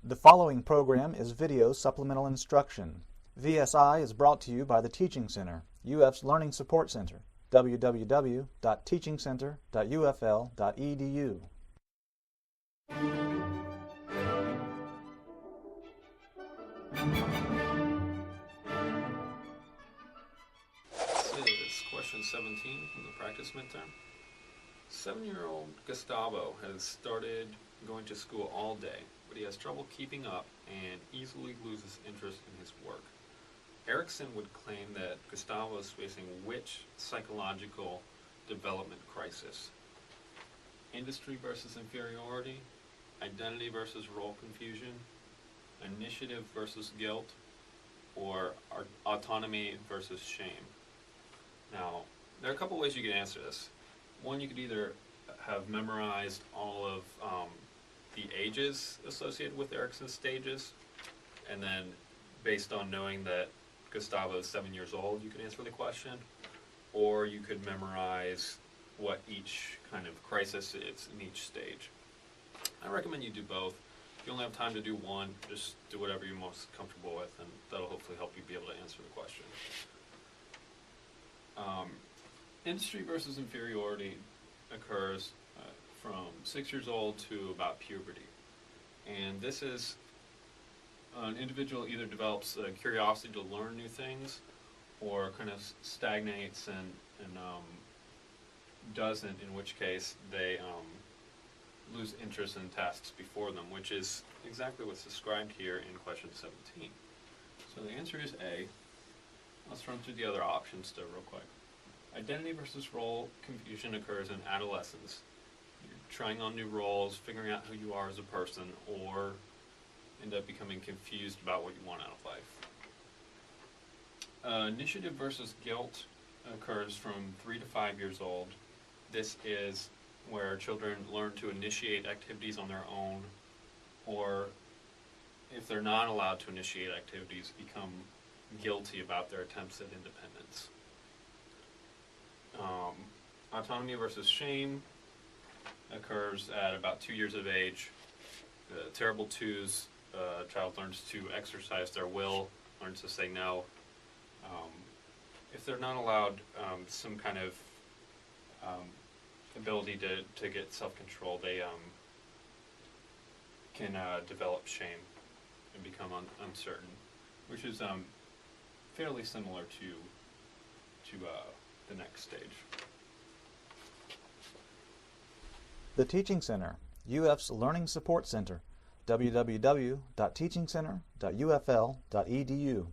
The following program is video supplemental instruction. VSI is brought to you by the Teaching Center, UF's Learning Support Center, www.teachingcenter.ufl.edu. This is question 17 from the practice midterm. 7-year-old Gustavo has started going to school all day, but he has trouble keeping up and easily loses interest in his work. Erickson would claim that Gustavo is facing which psychological development crisis? Industry versus inferiority, identity versus role confusion, initiative versus guilt, or autonomy versus shame. Now, there are a couple ways you can answer this. One, you could either have memorized all of the ages associated with Erickson's stages, and then based on knowing that Gustavo is 7 years old, you can answer the question, or you could memorize what each kind of crisis is in each stage. I recommend you do both. If you only have time to do one, just do whatever you're most comfortable with, and that'll hopefully help you be able to answer the question. Industry versus inferiority occurs from 6 years old to about puberty. And this is an individual either develops a curiosity to learn new things or kind of stagnates and doesn't, in which case they lose interest in tasks before them, which is exactly what's described here in question 17. So the answer is A. Let's run through the other options still real quick. Identity versus role confusion occurs in adolescence. You're trying on new roles, figuring out who you are as a person, or end up becoming confused about what you want out of life. Initiative versus guilt occurs from 3 to 5 years old. This is where children learn to initiate activities on their own, or if they're not allowed to initiate activities, become guilty about their attempts at independence. Autonomy versus shame occurs at about 2 years of age. Terrible twos, a child learns to exercise their will, learns to say no. If they're not allowed some kind of ability to get self-control, they can develop shame and become uncertain, which is fairly similar to the next stage. The Teaching Center, UF's Learning Support Center, www.teachingcenter.ufl.edu.